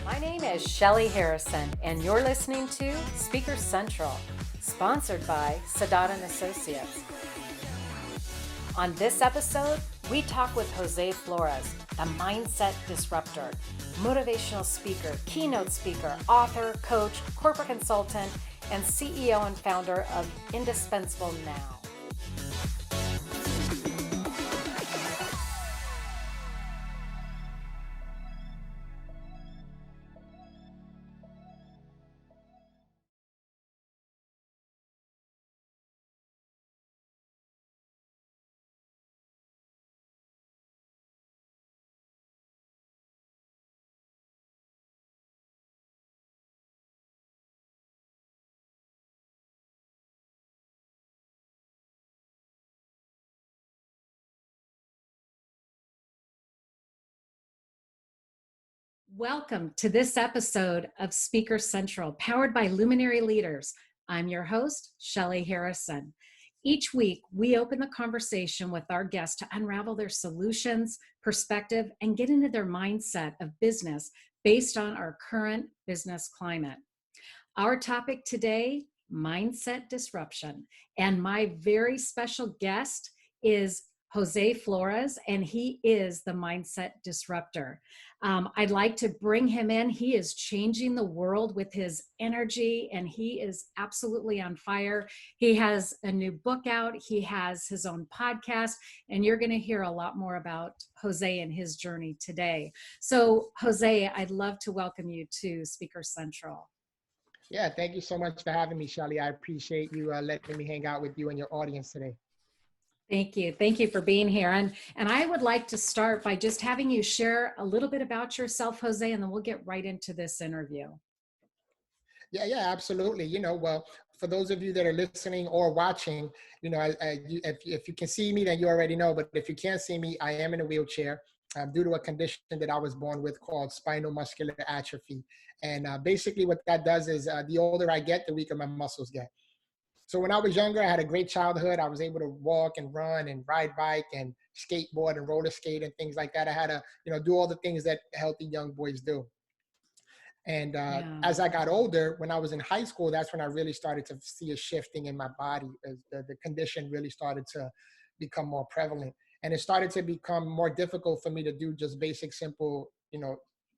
My name is Shelly Harrison, and you're listening to Speaker Central, sponsored by Sadat and Associates. On this episode, we talk with Jose Flores, the Mindset Disruptor, motivational speaker, keynote speaker, author, coach, corporate consultant, and CEO and founder of Indispensable now. Welcome to this episode of Speaker Central, powered by Luminary Leaders. I'm your host, Shelly Harrison. Each week, we open the conversation with our guests to unravel their solutions, perspective, and get into their mindset of business based on our current business climate. Our topic today, mindset disruption. And my very special guest is Jose Flores, and he is the Mindset Disruptor. I'd like to bring him in. He is changing the world with his energy, and he is absolutely on fire. He has a new book out. He has his own podcast, and you're going to hear a lot more about Jose and his journey today. So, Jose, I'd love to welcome you to Speaker Central. Yeah, thank you so much for having me, Shelly. I appreciate you letting me hang out with you and your audience today. Thank you. Thank you for being here. And I would like to start by just having you share a little bit about yourself, Jose, and then we'll get right into this interview. Yeah, absolutely. Well, for those of you that are listening or watching, if you can see me, then you already know. But if you can't see me, I am in a wheelchair due to a condition that I was born with called spinal muscular atrophy. And basically what that does is the older I get, the weaker my muscles get. So when I was younger, I had a great childhood. I was able to walk and run and ride bike and skateboard and roller skate and things like that. I had to, do all the things that healthy young boys do. And as I got older, when I was in high school, that's when I really started to see a shifting in my body. As the condition really started to become more prevalent. And it started to become more difficult for me to do just basic, simple,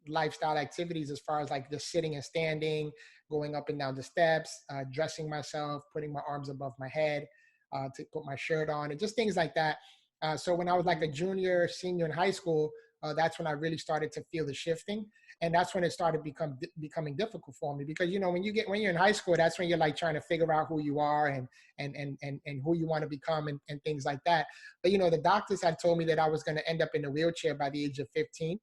lifestyle activities as far as like just sitting and standing, going up and down the steps, dressing myself, putting my arms above my head, to put my shirt on, and just things like that. So when I was like a junior, senior in high school, that's when I really started to feel the shifting. And that's when it started becoming difficult for me because, when you're in high school, that's when you're like trying to figure out who you are and who you want to become and things like that. But, the doctors had told me that I was going to end up in a wheelchair by the age of 15.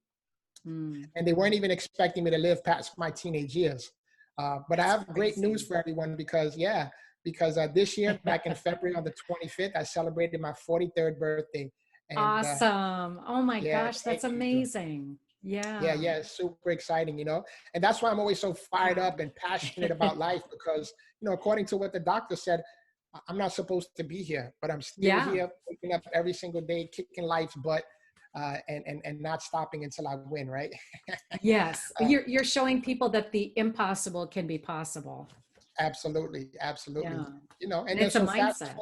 And they weren't even expecting me to live past my teenage years. But I have great news for everyone because this year, back in February on the 25th, I celebrated my 43rd birthday. And, awesome. Oh my gosh, that's amazing. Yeah, super exciting, and that's why I'm always so fired up and passionate about life because, according to what the doctor said, I'm not supposed to be here, but I'm still here, waking up every single day, kicking life's butt. And not stopping until I win, right? Yes, you're showing people that the impossible can be possible. Absolutely. Yeah. And it's then a mindset.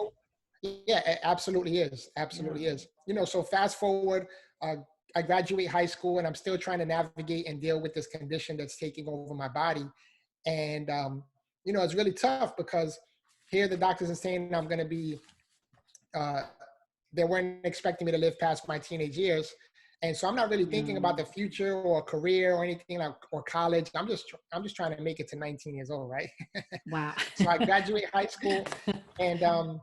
Yeah, it absolutely is. So fast forward, I graduate high school and I'm still trying to navigate and deal with this condition that's taking over my body. And, it's really tough because here the doctors are saying I'm going to be, they weren't expecting me to live past my teenage years. And so I'm not really thinking about the future or career or anything or college. I'm just trying to make it to 19 years old, right? Wow. So I graduate high school and, I'm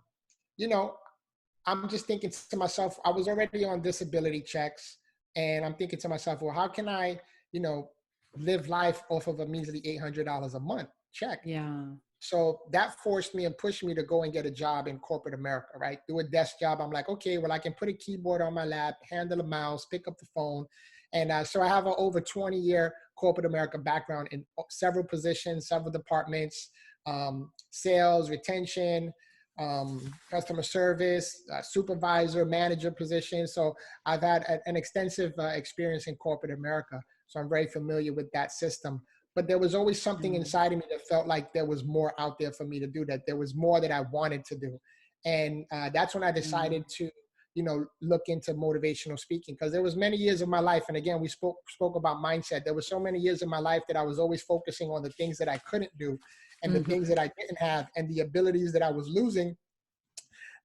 just thinking to myself, I was already on disability checks and I'm thinking to myself, well, how can I, live life off of a measly $800 a month check? Yeah. So that forced me and pushed me to go and get a job in corporate America, right? Do a desk job. I'm like, okay, well, I can put a keyboard on my lap, handle a mouse, pick up the phone. And so I have an over 20-year corporate America background in several positions, several departments, sales, retention, customer service, supervisor, manager position. So I've had an extensive experience in corporate America. So I'm very familiar with that system. But there was always something Mm, inside of me that felt like there was more out there for me to do, that there was more that I wanted to do. And that's when I mm, decided to, look into motivational speaking, because there was many years of my life. And again, we spoke about mindset. There were so many years of my life that I was always focusing on the things that I couldn't do and the things mhm. that I didn't have and the abilities that I was losing,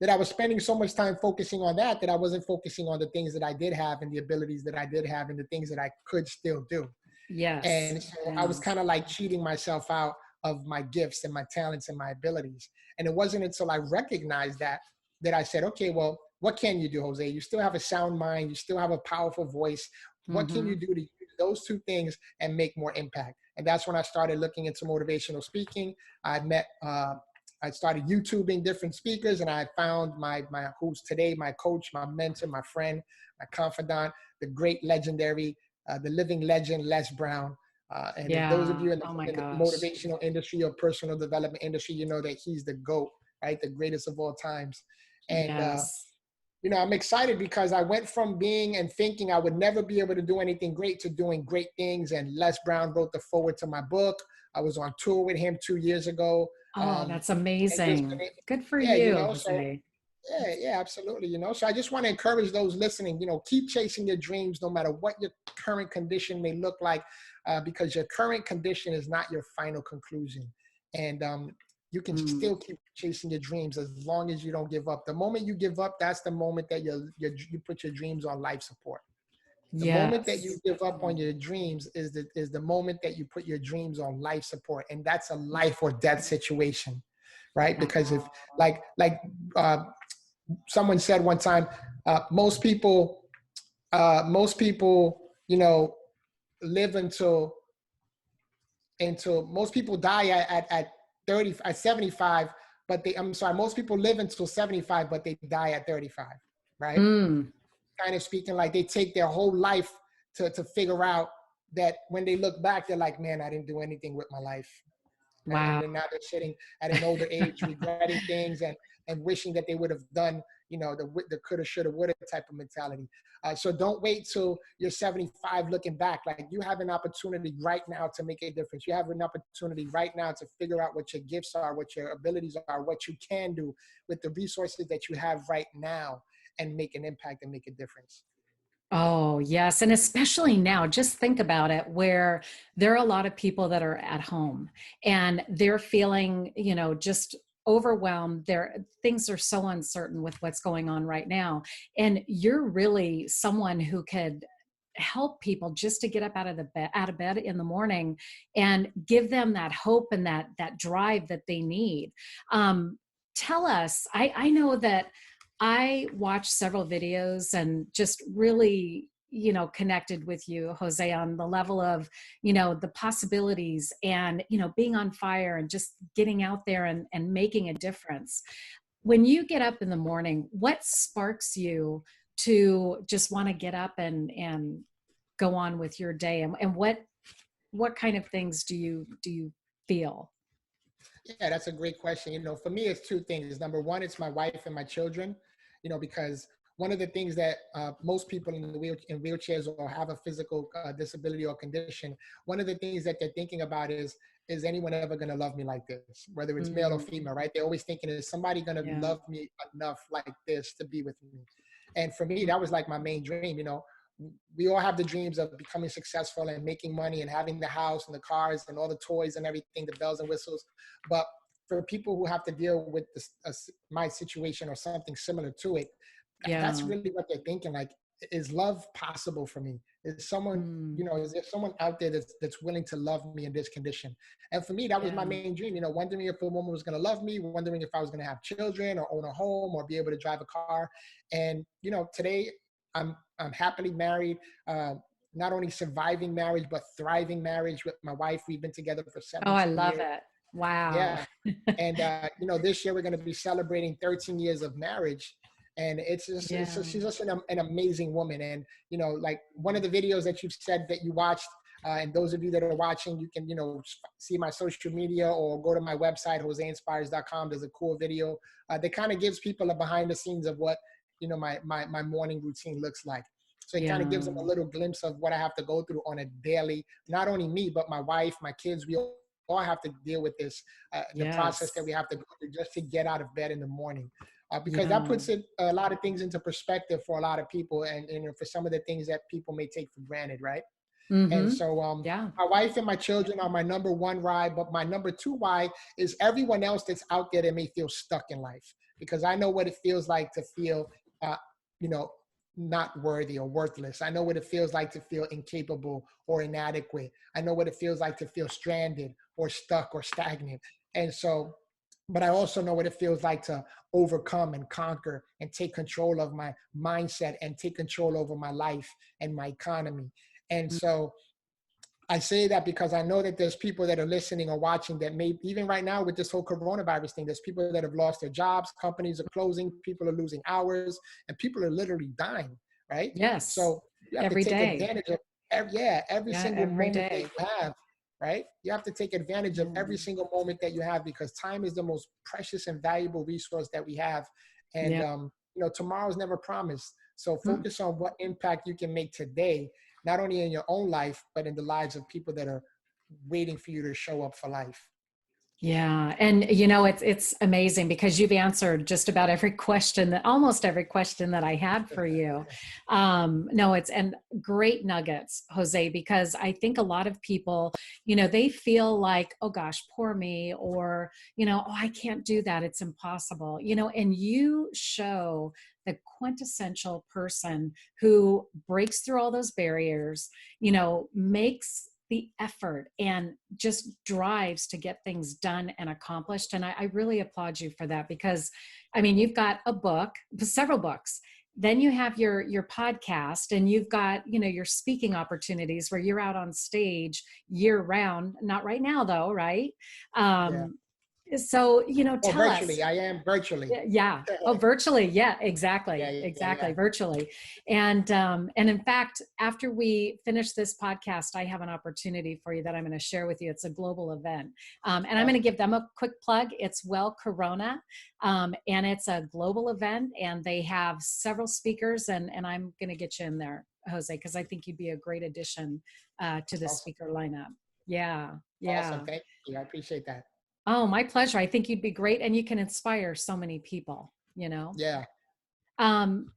that I was spending so much time focusing on that I wasn't focusing on the things that I did have and the abilities that I did have and the things that I could still do. Yes. And so I was Yeah. kind of like cheating myself out of my gifts and my talents and my abilities. And it wasn't until I recognized that I said, okay, well, what can you do, Jose? You still have a sound mind. You still have a powerful voice. What can you Hmm. do to use those two things and make more impact? And that's when I started looking into motivational speaking. I started YouTubing different speakers, and I found my who's today my coach, my mentor, my friend, my confidant, the great legendary, the living legend, Les Brown. And if those of Yeah. you Oh my in the gosh. motivational industry or personal development industry, you know that he's the GOAT, right? The greatest of all times. And, Yes. I'm excited because I went from being and thinking I would never be able to do anything great to doing great things. And Les Brown wrote the foreword to my book. I was on tour with him 2 years ago. Oh, Um, that's and just, amazing. Good for yeah, you, so Jose. yeah, absolutely. So I just want to encourage those listening, keep chasing your dreams no matter what your current condition may look like, because your current condition is not your final conclusion. And you can Mm, still keep chasing your dreams as long as you don't give up. The moment you give up, that's the moment that you put your dreams on life support. The moment that you yes. give up on Mm, your dreams is the moment that you put your dreams on life support. And that's a life or death situation, right? yeah. Because if like uh, someone said one time, most people, live until most people die at 30, at 75, but I'm sorry, most people live until 75, but they die at 35, right? Mm, Kind of speaking, like they take their whole life to figure out that when they look back, they're like, man, I didn't do anything with my life. And wow. then now they're sitting at an older age regretting things and wishing that they would have done, the coulda, shoulda, woulda type of mentality. So don't wait till you're 75 looking back. Like, you have an opportunity right now to make a difference. You have an opportunity right now to figure out what your gifts are, what your abilities are, what you can do with the resources that you have right now, and make an impact and make a difference. Oh, yes. And especially now, just think about it, where there are a lot of people that are at home and they're feeling, just overwhelmed. Things are so uncertain with what's going on right now. And you're really someone who could help people just to get up out of bed in the morning and give them that hope and that drive that they need. Tell us, I know that I watched several videos and just really, connected with you, Jose, on the level of, the possibilities and, being on fire and just getting out there and making a difference. When you get up in the morning, what sparks you to just want to get up and go on with your day? And what kind of things do you feel? Yeah, that's a great question. For me, it's two things. Number one, it's my wife and my children, because one of the things that most people in wheelchairs or have a physical disability or condition, one of the things that they're thinking about is anyone ever going to love me like this, whether it's male or Mm, female, right? They're always thinking, is somebody going to yeah. love me enough like this to be with me? And for me, that was like my main dream. We all have the dreams of becoming successful and making money and having the house and the cars and all the toys and everything, the bells and whistles. But for people who have to deal with my situation or something similar to it, that's Yeah. really what they're thinking. Like, is love possible for me? Is someone, Mm, is there someone out there that's willing to love me in this condition? And for me, that was my yeah. main dream, wondering if a woman was going to love me, wondering if I was going to have children or own a home or be able to drive a car. And, today I'm happily married, not only surviving marriage, but thriving marriage with my wife. We've been together for Oh, I 17 love years. it. Wow. Yeah. And, this year we're going to be celebrating 13 years of marriage. And Yeah. she's just an amazing woman. And, like one of the videos that you've said that you watched, And those of you that are watching, you can, see my social media or go to my website, joseinspires.com. There's a cool video that kind of gives people a behind the scenes of what, my morning routine looks like. So it kind of gives Yeah. them a little glimpse of what I have to go through on a daily, not only me, but my wife, my kids, we all have to deal with this, the process that Yes. we have to go through just to get out of bed in the morning. Because that Yeah. puts a lot of things into perspective for a lot of people, and for some of the things that people may take for granted, right? And Mm-hmm. so Yeah. my wife and my children are my number one why, but my number two why is everyone else that's out there that may feel stuck in life, because I know what it feels like to feel, uh, you know, not worthy or worthless. I know what it feels like to feel incapable or inadequate. I know what it feels like to feel stranded or stuck or stagnant. And so, but I also know what it feels like to overcome and conquer and take control of my mindset and take control over my life and my economy. And so I say that because I know that there's people that are listening or watching that may, even right now with this whole coronavirus thing, there's people that have lost their jobs, companies are closing, people are losing hours, and people are literally dying, right? Yes. So you have to Every take day. advantage of every Yeah. single Every moment that day. you have, right? You have to take advantage of every Mm. single moment that you have, because time is the most precious and valuable resource that we have. And, Yeah. tomorrow's never promised. So Mm. focus on what impact you can make today, not only in your own life, but in the lives of people that are waiting for you to show up for life. Yeah. And it's amazing because you've answered just about every question, that almost every question that I had for you. No, it's and great nuggets, Jose, because I think a lot of people, they feel like, oh gosh, poor me, or, oh, I can't do that. It's impossible, and you show the quintessential person who breaks through all those barriers, makes the effort and just drives to get things done and accomplished. And I really applaud you for that, because you've got a book, several books, then you have your podcast, and you've got, your speaking opportunities where you're out on stage year round, not right now though, right? Yeah. So, Oh, tell us. virtually. I am virtually. Yeah. Oh, virtually. Yeah, Yeah, exactly. yeah, Exactly. yeah. Virtually. And in fact, after we finish this podcast, I have an opportunity for you that I'm going to share with you. It's a global event. And I'm going to Awesome. give them a quick plug. It's Well Corona. And it's a global event, and they have several speakers, and I'm going to get you in there, Jose, because I think you'd be a great addition to That's the awesome. speaker lineup. Yeah. Awesome. Yeah. Thank you. I appreciate that. Oh, my pleasure. I think you'd be great, and you can inspire so many people. Yeah. Um,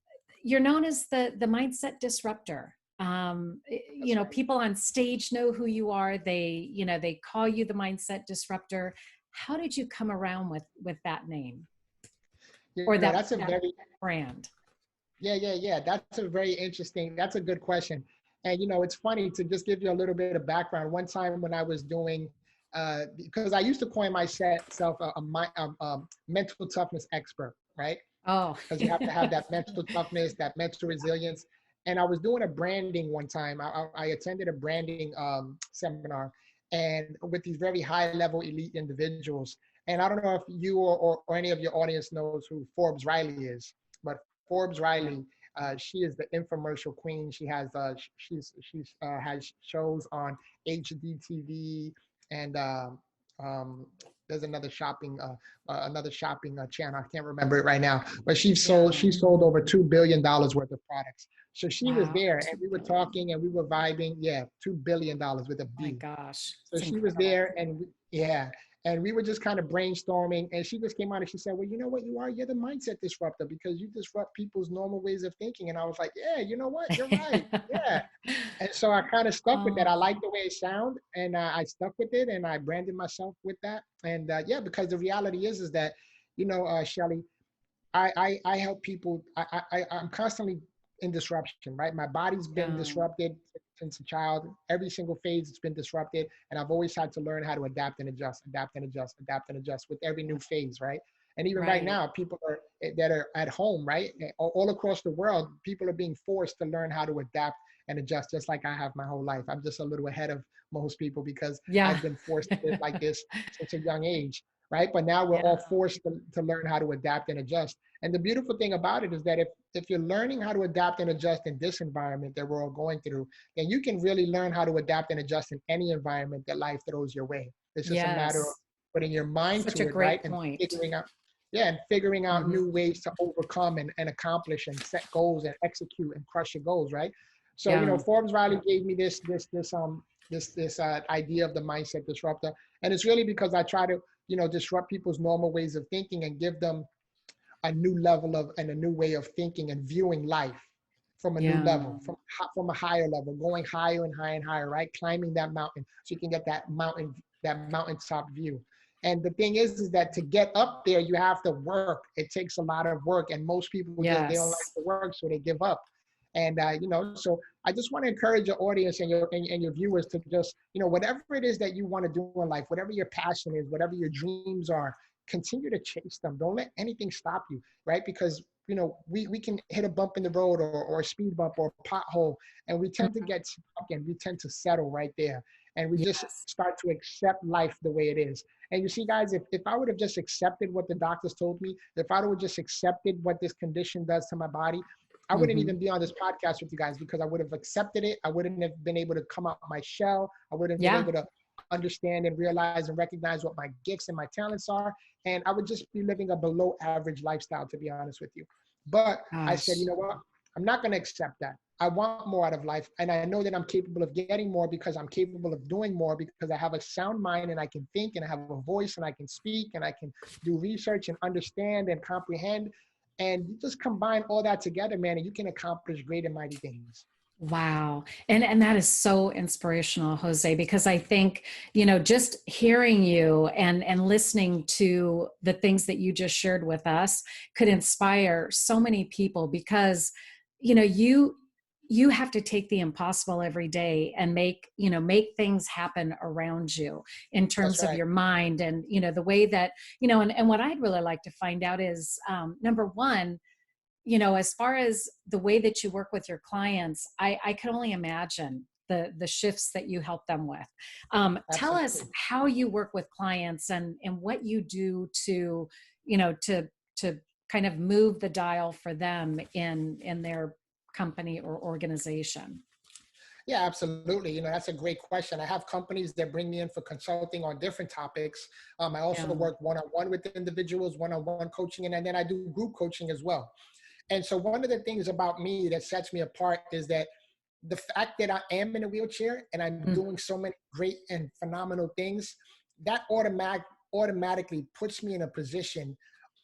you're known as the mindset disruptor. That's right. People on stage know who you are. They call you the mindset disruptor. How did you come around with that name, or that That's a that very, brand? yeah. That's a very interesting, that's a good question. And, it's funny to just give you a little bit of background. One time when I was doing, because I used to coin myself a mental toughness expert, right? Oh, Because you have to have that mental toughness, that mental resilience. And I was doing a branding one time. I attended a branding seminar, and with these very high level elite individuals. And I don't know if you or any of your audience knows who Forbes Riley is, but Forbes yeah. Riley, she is the infomercial queen. She has has shows on HDTV, and um, there's another shopping channel. I can't remember it right now, but Yeah. she sold over $2 billion worth of products. So she was Wow. there, and 2 we were billion. talking and we were vibing. Yeah, $2 billion with a My B. gosh, So it's she was incredible. there, and yeah, and we were just kind of brainstorming, and she just came out and she said, "Well, you know what you are? You're the mindset disruptor, because you disrupt people's normal ways of thinking." And I was like, "Yeah, you know what? You're right. Yeah." And so I kind of stuck with that. I Oh, liked the way it sounded, and I stuck with it, and I branded myself with that. And yeah, because the reality is that, Shelly, I help people. I'm constantly in disruption, right? My body's been yeah. disrupted since a child. Every single phase it's been disrupted, and I've always had to learn how to adapt and adjust, adapt and adjust, adapt and adjust with every new phase, right? And even right Right. now, that are at home, right, all across the world, people are being forced to learn how to adapt and adjust, just like I have my whole life. I'm just a little ahead of most people because Yeah. I've been forced to live like this since a young age. right? But now we're Yeah. all forced to learn how to adapt and adjust. And the beautiful thing about it is that if you're learning how to adapt and adjust in this environment that we're all going through, then you can really learn how to adapt and adjust in any environment that life throws your way. It's just a matter of Yes. putting your mind Such a to it, right? great And point. figuring out, yeah, and figuring out Mhm. new ways to overcome and accomplish and set goals and execute and crush your goals, right? So, Yeah. Forbes Riley gave me this idea of the mindset disruptor. And it's really because I try to, disrupt people's normal ways of thinking and give them a new level of and a new way of thinking and viewing life from a new Yeah. level, from a higher level, going higher and higher and higher, right? Climbing that mountain so you can get that mountaintop view. And the thing is that to get up there, you have to work. It takes a lot of work, and most people just they don't like Yes. to work, so they give up. And so I just want to encourage your audience and your viewers to just, whatever it is that you want to do in life, whatever your passion is, whatever your dreams are, continue to chase them. Don't let anything stop you, right? Because we can hit a bump in the road or a speed bump or a pothole, and we tend to Mhm. get stuck and we tend to settle right there. And we just Yes. start to accept life the way it is. And you see, guys, if I would have just accepted what the doctors told me, if I would have just accepted what this condition does to my body, I wouldn't Mhm. even be on this podcast with you guys because I would have accepted it. I wouldn't have been able to come out my shell. I wouldn't have been Yeah. able to understand and realize and recognize what my gifts and my talents are. And I would just be living a below average lifestyle, to be honest with you. But I said, you Gosh. know what? I'm not going to accept that. I want more out of life. And I know that I'm capable of getting more because I'm capable of doing more because I have a sound mind and I can think and I have a voice and I can speak and I can do research and understand and comprehend. And you just combine all that together, man, and you can accomplish great and mighty things. Wow. And that is so inspirational, Jose, because I think, just hearing you and listening to the things that you just shared with us could inspire so many people because, you have to take the impossible every day and make things happen around you in That's terms of right. your mind and, the way that, and what I'd really like to find out is, number one, as far as the way that you work with your clients, I can only imagine the shifts that you help them with. Tell us Absolutely. how you work with clients and what you do to, to kind of move the dial for them in their company or organization. Yeah, absolutely. That's a great question. I have companies that bring me in for consulting on different topics. I also Yeah. work one-on-one with individuals, one-on-one coaching, and then I do group coaching as well. And so one of the things about me that sets me apart is that the fact that I am in a wheelchair and I'm Mm. doing so many great and phenomenal things, that automatically puts me in a position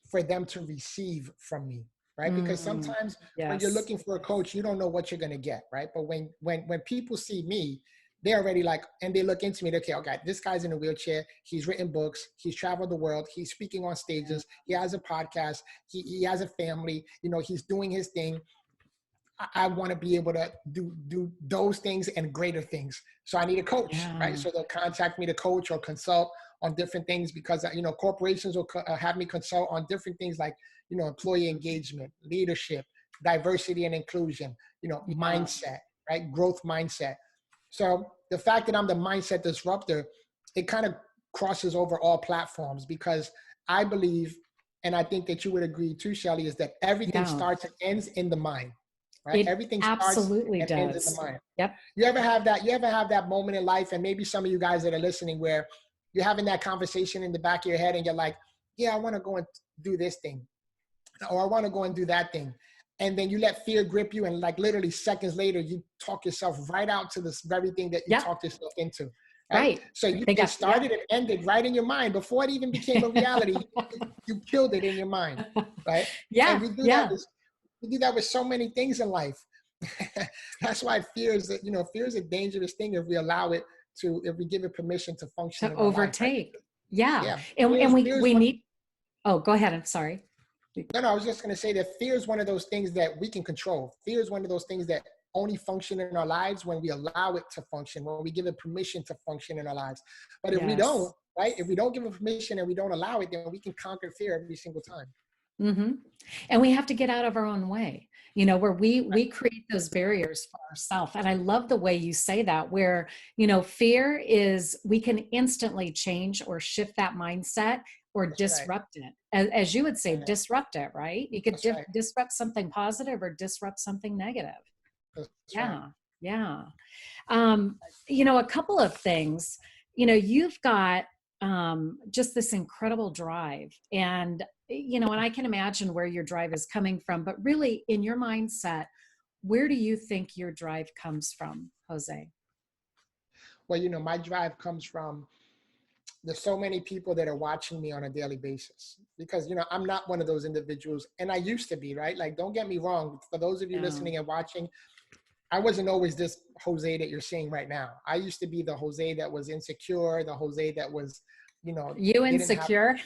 for them to receive from me, right? Because Mm. sometimes when you're Yes. looking for a coach, you don't know what you're going to get, right? But when people see me, they're already like, and they look into me, okay, this guy's in a wheelchair. He's written books. He's traveled the world. He's speaking on stages. He has a podcast. He has a family. He's doing his thing. I want to be able to do those things and greater things. So I need a coach, right? Yeah. So they'll contact me to coach or consult on different things because corporations will have me consult on different things like employee engagement, leadership, diversity and inclusion, Yeah. mindset, right? Growth mindset. So the fact that I'm the mindset disruptor, it kind of crosses over all platforms because I believe, and I think that you would agree too, Shelley, is that everything Yeah. starts and ends in the mind, right? It Everything starts absolutely and ends in the does. mind. Yep. You ever have that moment in life, and maybe some of you guys that are listening, where you're having that conversation in the back of your head and you're like, yeah, I want to go and do this thing, or I want to go and do that thing. And then you let fear grip you, and like literally seconds later, you talk yourself right out to this very thing that you Yep. talked yourself into, right? Right. So They it got, yep. started and ended right in your mind before it even became a reality. You killed it in your mind, right? And Yeah. Yeah. we do that with so many things in life. That's why fear is a dangerous thing if we allow it to, if we give it permission to function To in our life, right? overtake. Yeah. Yeah, And we, fear is we one. need, oh, go ahead. I'm sorry. No, I was just going to say that fear is one of those things that we can control. Fear is one of those things that only function in our lives when we allow it to function, when we give it permission to function in our lives. But if we don't, Yes. right? If we don't give it permission and we don't allow it, then we can conquer fear every single time. Mm-hmm. And we have to get out of our own way, where we create those barriers for ourselves. And I love the way you say that, where, fear is, we can instantly change or shift that mindset or That's right. disrupt it. As you would say, Yeah, disrupt it, right? You could that's right. disrupt something positive or disrupt something negative. That's right. Yeah. Yeah. Um, a couple of things, you've got just this incredible drive, and I can imagine where your drive is coming from, but really in your mindset, where do you think your drive comes from, Jose? Well, my drive comes from there's so many people that are watching me on a daily basis because I'm not one of those individuals, and I used to be, right? Like, don't get me wrong, for those of you Yeah. listening and watching, I wasn't always this Jose that you're seeing right now. I used to be the Jose that was insecure, the Jose that was, You didn't have, insecure?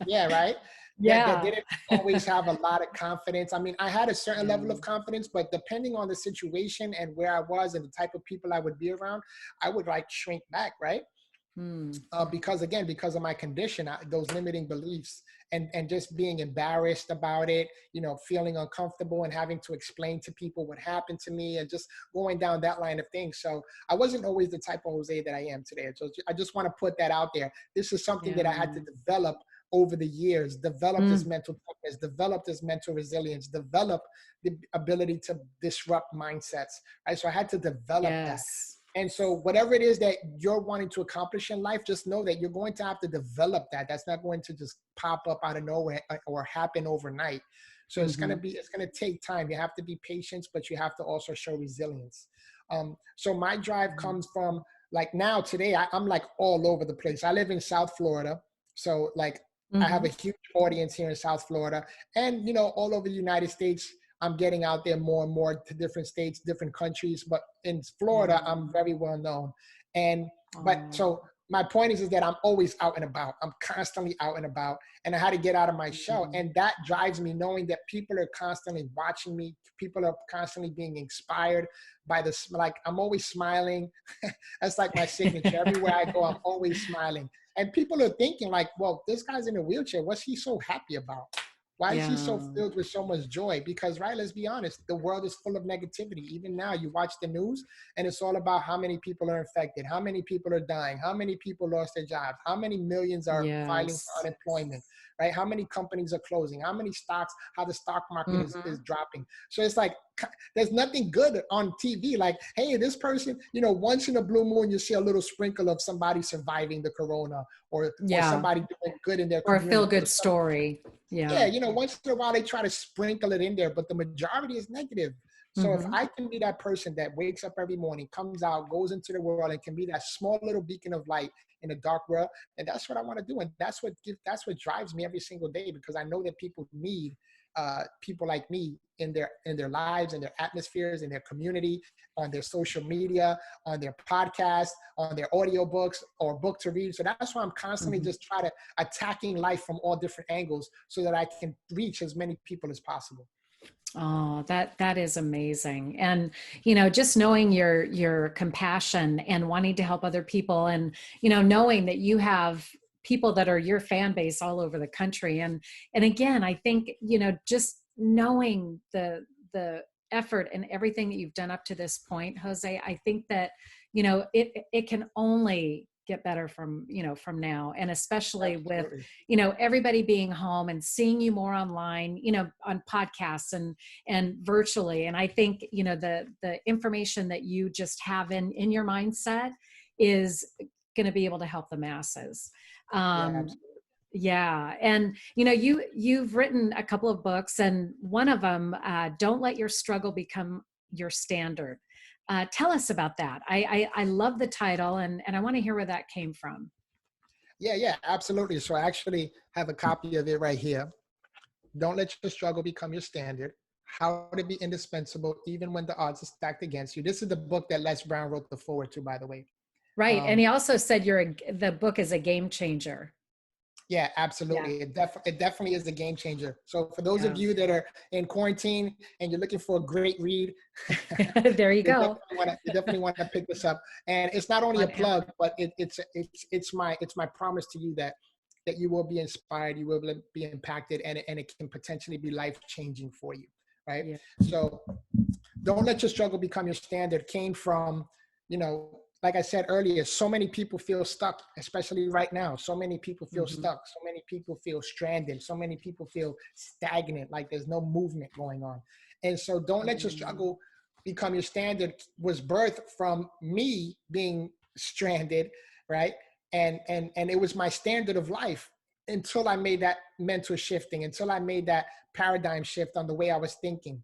yeah, right. That Yeah. didn't always have a lot of confidence. I mean, I had a certain level Yeah. of confidence, but depending on the situation and where I was and the type of people I would be around, I would like shrink back, right? Hmm. Because of my condition, those limiting beliefs, and just being embarrassed about it, feeling uncomfortable and having to explain to people what happened to me, and just going down that line of things. So I wasn't always the type of Jose that I am today. So I just want to put that out there. This is something that I had Yeah. to develop over the years, develop this Mm. mental toughness, develop this mental resilience, develop the ability to disrupt mindsets, right? So I had to develop that. Yes. And so whatever it is that you're wanting to accomplish in life, just know that you're going to have to develop that. That's not going to just pop up out of nowhere or happen overnight. So Hmm. it's going to take time. You have to be patient, but you have to also show resilience. So my drive comes from, like, now today, I'm like all over the place. I live in South Florida. So like I have a Hmm. huge audience here in South Florida, and all over the United States. I'm getting out there more and more to different states, different countries. But in Florida, Yeah. I'm very well known. And but Oh. so my point is that I'm always out and about. I'm constantly out and about, and I had to get out of my shell. Mhm. And that drives me, knowing that people are constantly watching me. People are constantly being inspired by this. Like, I'm always smiling. That's like my signature. Everywhere I go, I'm always smiling. And people are thinking like, well, this guy's in a wheelchair. What's he so happy about? Why is he so Yeah. filled with so much joy? Because, right, let's be honest, the world is full of negativity. Even now, you watch the news and it's all about how many people are infected, how many people are dying, how many people lost their jobs, how many millions are filing for Yes. unemployment, right? How many companies are closing, how many stocks, how the stock market is Hmm. dropping. So it's like, there's nothing good on TV. Like, hey, this person, once in a blue moon, you see a little sprinkle of somebody surviving the corona, or Yeah. somebody doing good in their Or a feel community. good story. Yeah, Yeah. once in a while they try to sprinkle it in there, but the majority is negative. So if Hmm. I can be that person that wakes up every morning, comes out, goes into the world, and can be that small little beacon of light in a dark world, and that's what I want to do, and that's what drives me every single day, because I know that people need people like me in their lives, in their atmospheres, in their community, on their social media, on their podcast, on their audiobooks or book to read. So that's why I'm constantly Hmm. just trying to attacking life from all different angles so that I can reach as many people as possible. Oh, that is amazing. And just knowing your compassion and wanting to help other people, and knowing that you have people that are your fan base all over the country. And again, I think, just knowing the effort and everything that you've done up to this point, Jose, I think that, it can only get better from now. And especially with, Absolutely. everybody being home and seeing you more online, on podcasts and virtually. And I think, the information that you just have in your mindset is going to be able to help the masses. Yeah, Um, absolutely. yeah. And, you've written a couple of books, and one of them, Don't Let Your Struggle Become Your Standard. Tell us about that. I love the title, and I want to hear where that came from. Yeah, absolutely. So I actually have a copy of it right here. Don't let your struggle become your standard. How to be indispensable even when the odds are stacked against you. This is the book that Les Brown wrote the forward to, by the way. Right. And Um, he also said the book is a game changer. Yeah, Yeah. absolutely. It definitely is a game changer. So for those of Yeah. you that are in quarantine and you're looking for a great read, There you go. you definitely want to pick this up. And it's not only a On plug, but it's my promise to you that you will be inspired, you will be impacted, and it can potentially be life changing for you, right? Yeah. So don't let your struggle become your standard came from, like I said earlier, so many people feel stuck, especially right now. So many people feel Hmm. stuck. So many people feel stranded. So many people feel stagnant, like there's no movement going on. And so don't let your struggle become your standard. Was birthed from me being stranded, right? And it was my standard of life until I made that mental shifting, until I made that paradigm shift on the way I was thinking.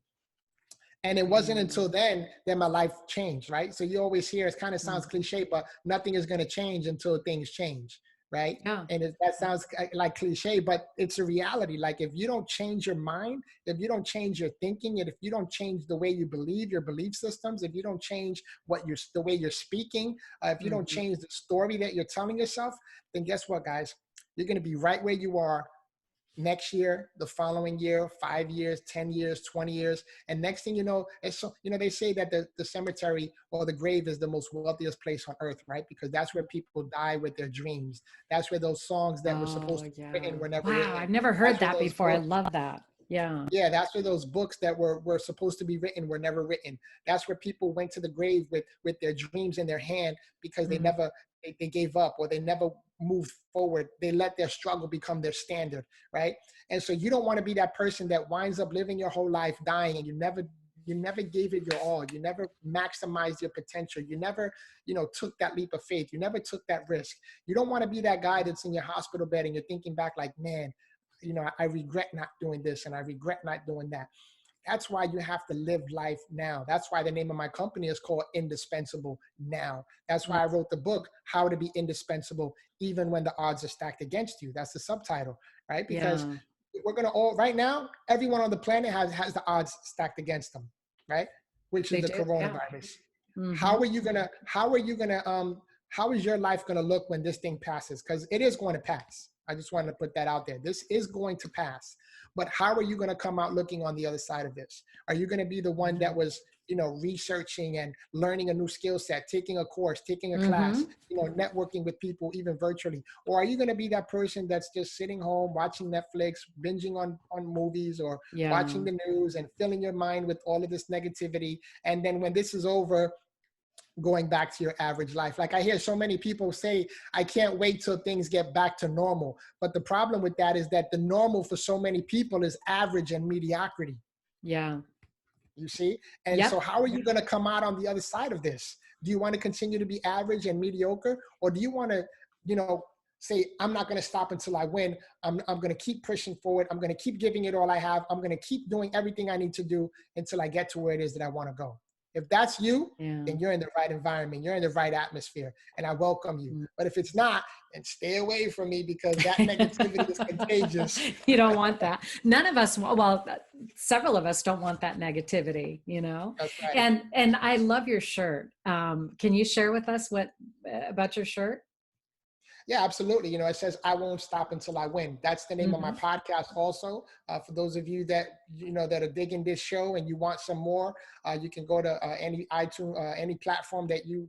And it wasn't until then that my life changed, right? So you always hear, it kind of sounds Hmm. cliche, but nothing is going to change until things change, right? Yeah. And that sounds like cliche, but it's a reality. Like if you don't change your mind, if you don't change your thinking, and if you don't change the way you believe, your belief systems, if you don't change the way you're speaking, if you don't Hmm. change the story that you're telling yourself, then guess what, guys? You're going to be right where you are next year, the following year, 5 years, 10 years, 20 years. And next thing you know, it's so, they say that the cemetery or the grave is the most wealthiest place on earth, right? Because that's where people die with their dreams. That's where those songs that were supposed Oh, to be yeah. written were never Wow. written. I've never heard That's where that those before. I books, love that. Yeah. yeah, that's where those books that were supposed to be written were never written. That's where people went to the grave with their dreams in their hand because they Hmm. never they gave up or they never moved forward. They let their struggle become their standard, right? And so you don't want to be that person that winds up living your whole life dying and you never gave it your all. You never maximized your potential. You never, took that leap of faith. You never took that risk. You don't want to be that guy that's in your hospital bed and you're thinking back like, man, I regret not doing this and I regret not doing that. That's why you have to live life now. That's why the name of my company is called Indispensable Now. That's why I wrote the book, How to Be Indispensable, Even When the Odds Are Stacked Against You. That's the subtitle, right? Because Yeah. we're going to all, right now, everyone on the planet has the odds stacked against them, right? Which is They the do. Yeah. coronavirus. Hmm. How is your life going to look when this thing passes? Because it is going to pass. I just wanted to put that out there. This is going to pass. But how are you going to come out looking on the other side of this? Are you going to be the one that was, researching and learning a new skill set, taking a course, taking a class, Hmm. networking with people, even virtually? Or are you going to be that person that's just sitting home, watching Netflix, binging on movies or watching Yeah. the news and filling your mind with all of this negativity? And then when this is over, going back to your average life. Like I hear so many people say, I can't wait till things get back to normal. But the problem with that is that the normal for so many people is average and mediocrity, Yeah. you see? And so Yep. how are you going to come out on the other side of this? Do you want to continue to be average and mediocre? Or do you want to, say, I'm not going to stop until I win. I'm going to keep pushing forward. I'm going to keep giving it all I have. I'm going to keep doing everything I need to do until I get to where it is that I want to go. If that's you, Yeah. then you're in the right environment. You're in the right atmosphere, and I welcome you. Mm. But if it's not, then stay away from me because that negativity is contagious. You don't want that. None of us, well, several of us don't want that negativity, That's right. And I love your shirt. Can you share with us what about your shirt? Yeah, absolutely. It says, I won't stop until I win. That's the name of my Hmm. podcast also. For those of you that, that are digging this show and you want some more, you can go to any iTunes, any platform that you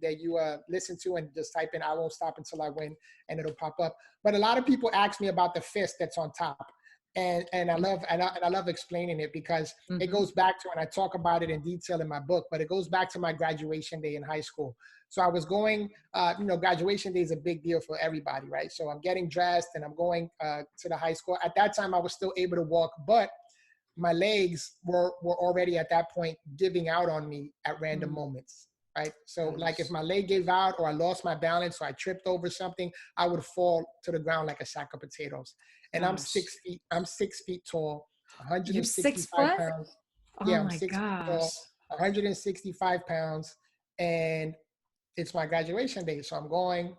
listen to and just type in, I won't stop until I win, and it'll pop up. But a lot of people ask me about the fist that's on top. And I love explaining it because it Hmm. goes back to, and I talk about it in detail in my book, but it goes back to my graduation day in high school. So I was going, graduation day is a big deal for everybody, right? So I'm getting dressed and I'm going to the high school. At that time, I was still able to walk, but my legs were already at that point giving out on me at random Mm. moments, right? So like if Gosh. my leg gave out or I lost my balance or I tripped over something, I would fall to the ground like a sack of potatoes. And Gosh. I'm 6 feet tall, You're 6 165 foot? pounds. Oh Yeah, I'm my 6 feet tall, gosh. 165 pounds. And it's my graduation day. So I'm going,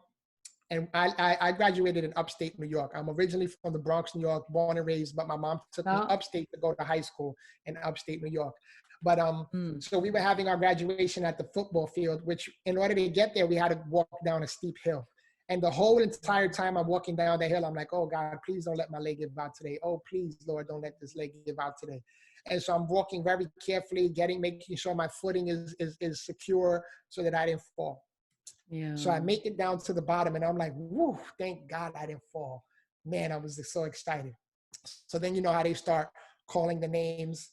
and I graduated in upstate New York. I'm originally from the Bronx, New York, born and raised, but my mom took me Oh. upstate to go to high school in upstate New York. But Mm. so we were having our graduation at the football field, which in order to get there, we had to walk down a steep hill. And the whole entire time I'm walking down the hill, I'm like, oh God, please don't let my leg give out today. Oh, please, Lord, don't let this leg give out today. And so I'm walking very carefully, making sure my footing is secure so that I didn't fall. So Yeah. I make it down to the bottom and I'm like, whoo, thank God I didn't fall. Man, I was just so excited. So then you know how they start calling the names.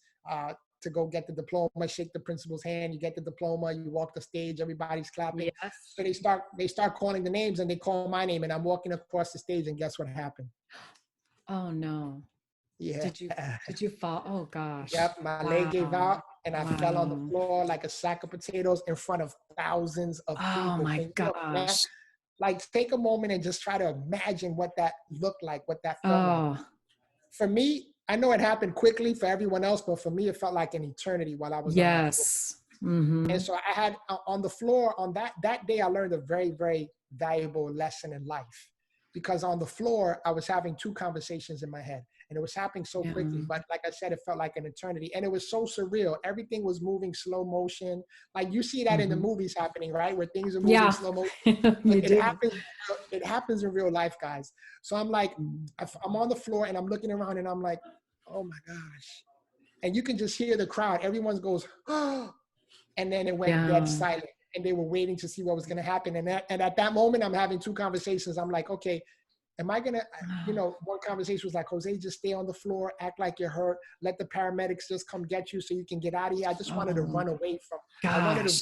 to go get the diploma, shake the principal's hand, you get the diploma, you walk the stage, everybody's clapping. Yes. So they start calling the names, and they call my name, and I'm walking across the stage, and guess what happened? Oh no. Yeah. Did you fall? Oh gosh. Yep, my leg gave Wow. out, and I fell on the Wow. floor like a sack of potatoes in front of thousands of Oh people. my Can you imagine? gosh. Like, take a moment and just try to imagine what that looked like, what that felt like. Oh, For me, I know it happened quickly for everyone else, but for me, it felt like an eternity while I was on that floor. yes. Mm-hmm. And so I had on the floor on that day, I learned a very, very valuable lesson in life, because on the floor, I was having two conversations in my head, and it was happening so Yeah. quickly. But like I said, it felt like an eternity, and it was so surreal. Everything was moving slow motion. Like you see that in the Mm-hmm. movies happening, right? Where things are moving Yeah. slow motion. But You do. it happens in real life, guys. So I'm like, I'm on the floor and I'm looking around and I'm like, oh my gosh. And you can just hear the crowd. Everyone goes, oh, and then it went dead Yeah. silent, and they were waiting to see what was going to happen. And at that moment, I'm having two conversations. I'm like, okay, am I going to, one conversation was like, Jose, just stay on the floor, act like you're hurt. Let the paramedics just come get you so you can get out of here. I just wanted to Oh run away gosh.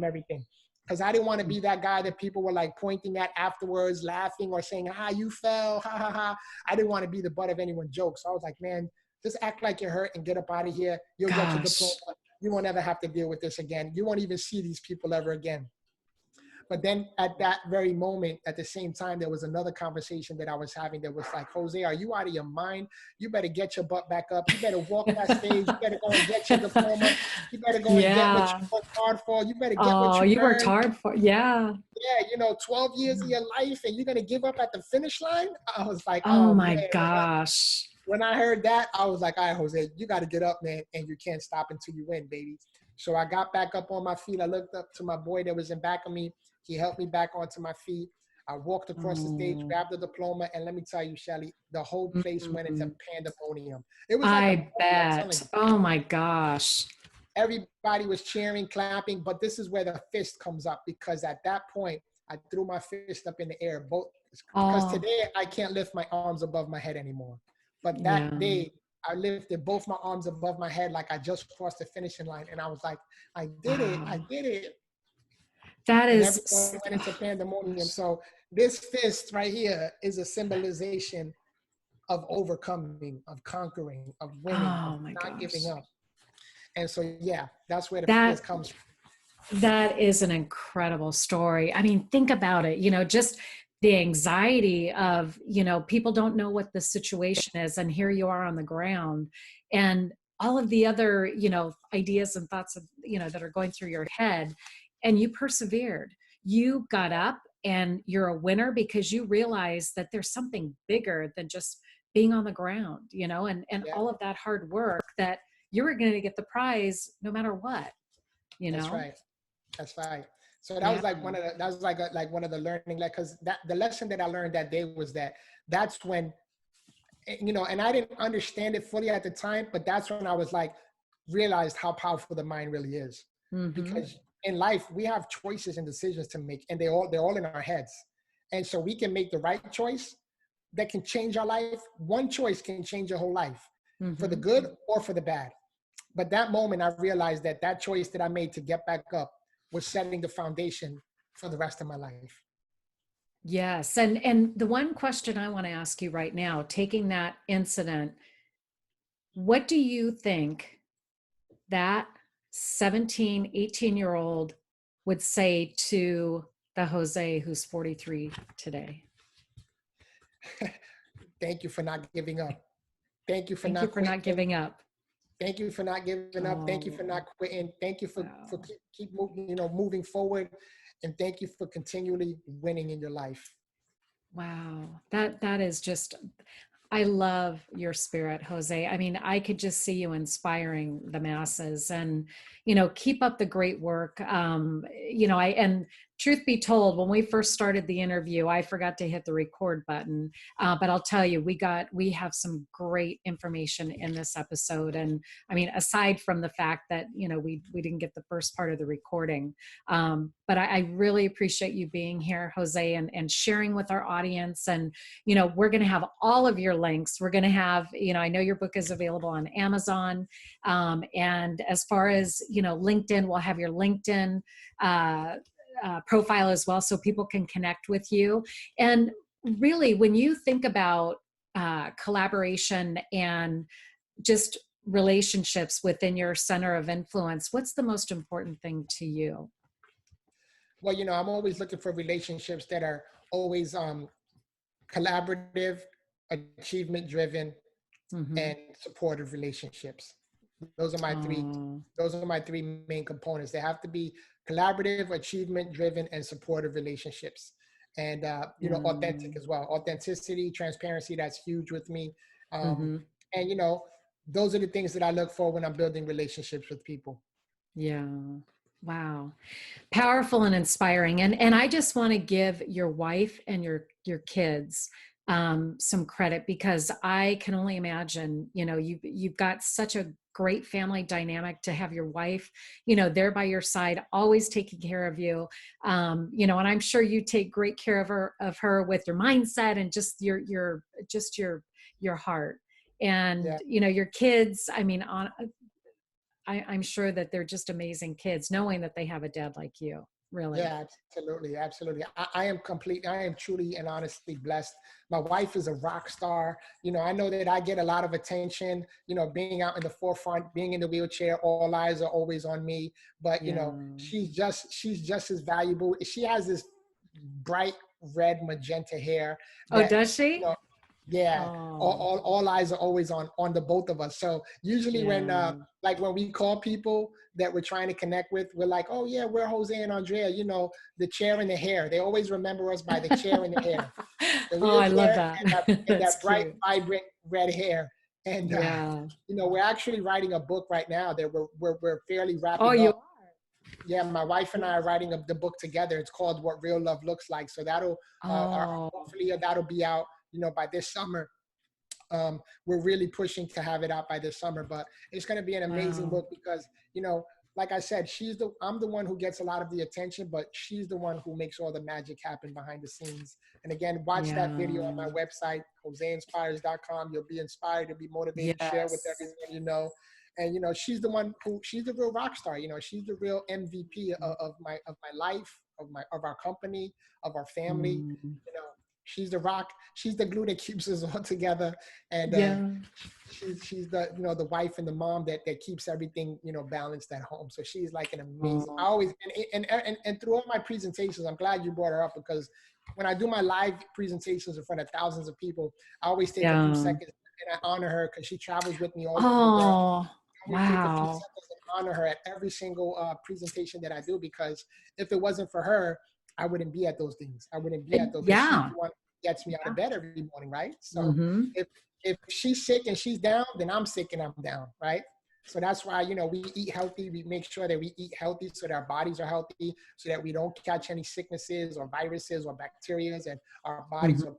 everything. Because I didn't want to be that guy that people were like pointing at afterwards, laughing or saying, you fell, ha, ha, ha. I didn't want to be the butt of anyone's jokes. So I was like, man, just act like you're hurt and get up out of here. You'll get your Gosh. diploma. You won't ever have to deal with this again. You won't even see these people ever again. But then at that very moment, at the same time, there was another conversation that I was having that was like, Jose, are you out of your mind? You better get your butt back up. You better walk that stage. You better go and get your diploma. You better go and get what Yeah. you worked hard for. You better get what Oh, you you worked earned. hard for, yeah. Yeah, 12 years of your life, and you're going to give up at the finish line? I was like, Oh oh, my man. gosh. When I heard that, I was like, all right, Jose, you got to get up, man, and you can't stop until you win, baby. So I got back up on my feet. I looked up to my boy that was in back of me. He helped me back onto my feet. I walked across the stage, grabbed the diploma, and let me tell you, Shelly, the whole place went into pandemonium. It was like a I movie, I'm telling bet. you. Oh my gosh. Everybody was cheering, clapping, but this is where the fist comes up, because at that point, I threw my fist up in the air, because Oh, today I can't lift my arms above my head anymore. But yeah. that day, I lifted both my arms above my head like I just crossed the finishing line. And I was like, I did it. I Wow. did it. That And is, everyone went into oh, pandemonium. gosh. So this fist right here is a symbolization of overcoming, of conquering, of winning, of Oh my not giving gosh. up. And so, yeah, that's where the That fist comes from. That is an incredible story. I mean, think about it, just the anxiety of, people don't know what the situation is. And here you are on the ground, and all of the other, ideas and thoughts of, that are going through your head, and you persevered. You got up, and you're a winner because you realize that there's something bigger than just being on the ground, and Yeah, all of that hard work, that you were going to get the prize no matter what, you that's know? right. That's right. So that Yeah. was like like one of the learning, like, because that the lesson that I learned that day was that's when, and I didn't understand it fully at the time, but that's when I was like, realized how powerful the mind really is. Mm-hmm. Because in life, we have choices and decisions to make, and they're all in our heads. And so we can make the right choice that can change our life. One choice can change your whole life, for the Mm-hmm. good or for the bad. But that moment, I realized that choice that I made to get back up was setting the foundation for the rest of my life. Yes. And the one question I want to ask you right now, taking that incident, what do you think that 17, 18-year-old would say to the Jose who's 43 today? Thank you for not giving up. Thank you for Thank you not for not quitting. giving up. Thank you for not giving up. Thank you for Oh, not quitting. Thank you for wow. keep moving, moving forward, and thank you for continually winning in your life. Wow. That is just, I love your spirit, Jose. I mean, I could just see you inspiring the masses, and, keep up the great work. And truth be told, when we first started the interview, I forgot to hit the record button. But I'll tell you, we have some great information in this episode. And I mean, aside from the fact that, we didn't get the first part of the recording, but I really appreciate you being here, Jose, and sharing with our audience. And, we're going to have all of your links. We're going to have, I know your book is available on Amazon. And as far as, LinkedIn, we'll have your LinkedIn profile as well, so people can connect with you. And really, when you think about collaboration and just relationships within your center of influence, what's the most important thing to you? Well, I'm always looking for relationships that are always collaborative, achievement driven, Mm-hmm. and supportive relationships. Those are my three. Those are my three main components. They have to be collaborative, achievement driven, and supportive relationships. And authentic as well. Authenticity, transparency. That's huge with me. Mm-hmm. And those are the things that I look for when I'm building relationships with people. Yeah. Wow. Powerful and inspiring. And I just want to give your wife and your kids some credit, because I can only imagine, you've got such a great family dynamic to have your wife, there by your side, always taking care of you. And I'm sure you take great care of her with your mindset and just your heart. And, your kids, I mean, I'm sure that they're just amazing kids, knowing that they have a dad like you, really. Yeah, absolutely. Absolutely. I am truly and honestly blessed. My wife is a rock star. I know that I get a lot of attention, being out in the forefront, being in the wheelchair, all eyes are always on me. But, she's just as valuable. She has this bright red magenta hair. Oh, does she? Yeah, Oh, all eyes are always on the both of us. So usually when yeah. when we call people that we're trying to connect with, we're like, oh yeah, we're Jose and Andrea, the chair and the hair. They always remember us by the chair and the hair. The Oh, I love wheelchair that. and That's that bright, cute. vibrant red hair. And Yeah. we're actually writing a book right now that we're fairly Oh, wrapping you up. are? Yeah, my wife and I are writing the book together. It's called What Real Love Looks Like. So that'll Oh, hopefully that'll be out, by this summer. We're really pushing to have it out by this summer, but it's going to be an amazing wow. book because, like I said, I'm the one who gets a lot of the attention, but she's the one who makes all the magic happen behind the scenes. And again, watch Yeah. that video on my website, joseinspires.com. You'll be inspired, you'll be motivated, share with Yes. everyone you know. And she's the real rock star. She's the real MVP of my life, of our company, of our family. Mm. She's the rock. She's the glue that keeps us all together. And Yeah. she's the the wife and the mom that keeps everything balanced at home. So she's like an amazing. I Oh, always and through all my presentations, I'm glad you brought her up, because when I do my live presentations in front of thousands of people, I always take a few yeah. seconds and I honor her because she travels with me all over the world. Oh, I always take a few wow. seconds and honor her at every single presentation that I do, because if it wasn't for her, I wouldn't be at those things. I wouldn't be at those, because she's Yeah. the one who gets me out of bed every morning, right? So Mm-hmm. if she's sick and she's down, then I'm sick and I'm down, right? So that's why, we eat healthy. We make sure that we eat healthy so that our bodies are healthy, so that we don't catch any sicknesses or viruses or bacteria, and our bodies Mm-hmm. are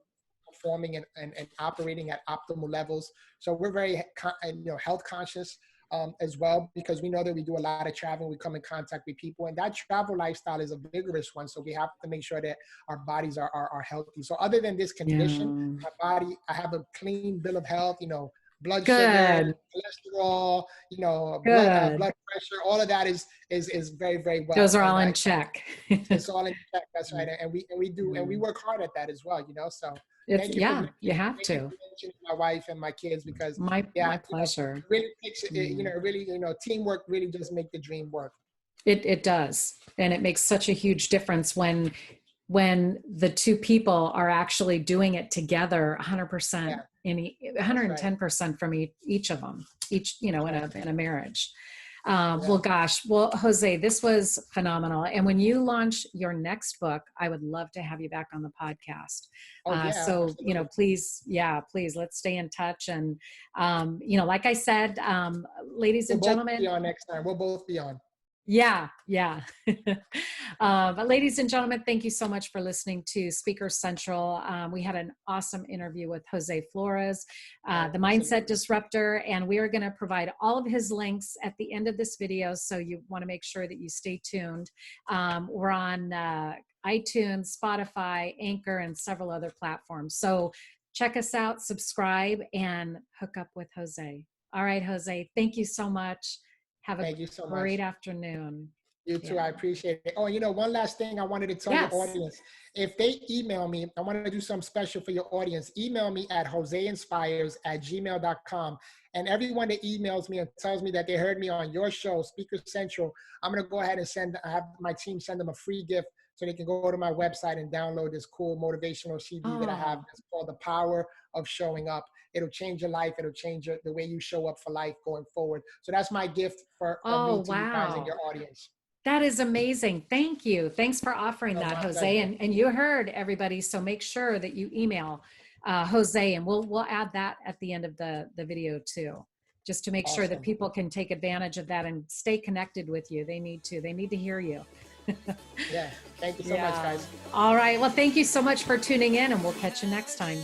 performing and operating at optimal levels. So we're very, health conscious as well, because we know that we do a lot of traveling. We come in contact with people, and that travel lifestyle is a vigorous one. So we have to make sure that our bodies are healthy. So other than this condition, Yeah. my body, I have a clean bill of health, blood sugar, Good. cholesterol, Good. blood pressure, all of that is very, very well. Those are all And in check. it's all in check. That's right. And we work hard at that as well, So It's, thank you for yeah, you have thank you to. for mentioning my wife and my kids, because My it pleasure. really takes it, really, teamwork really does make the dream work. It does. And it makes such a huge difference when the two people are actually doing it together 100% Yeah, in that's right. 110% from each of them, in That's right. a marriage. Yeah. Well, gosh, well, Jose, this was phenomenal. And when you launch your next book, I would love to have you back on the podcast. Oh yeah, So, absolutely. please, let's stay in touch. And, like I said, ladies We'll and both be gentlemen, on next time. We'll both be on. Yeah, yeah. But ladies and gentlemen, thank you so much for listening to Speaker Central. We had an awesome interview with Jose Flores, the Mindset Absolutely. Disruptor, and we are going to provide all of his links at the end of this video. So you want to make sure that you stay tuned. We're on iTunes, Spotify, Anchor, and several other platforms. So check us out, subscribe, and hook up with Jose. All right, Jose, thank you so much. Have a Thank you so much. great afternoon. You too. Yeah. I appreciate it. Oh, one last thing I wanted to tell your Yes. audience. If they email me, I want to do something special for your audience. Email me at joseinspires@gmail.com. And everyone that emails me and tells me that they heard me on your show, Speaker Central, I'm going to go ahead and have my team send them a free gift so they can go to my website and download this cool motivational CD that I have. Oh, It's called The Power of Showing Up. It'll change your life. It'll change the way you show up for life going forward. So that's my gift from oh, me to you guys and wow. your audience. That is amazing. Thank you. Thanks for offering No, that, my Jose. pleasure. And you heard everybody, so make sure that you email Jose, and we'll add that at the end of the video too, just to make sure that Awesome. people can take advantage of that and stay connected with you. They need to hear you. Yeah. Thank you so much, Yeah. guys. All right. Well, thank you so much for tuning in, and we'll catch you next time.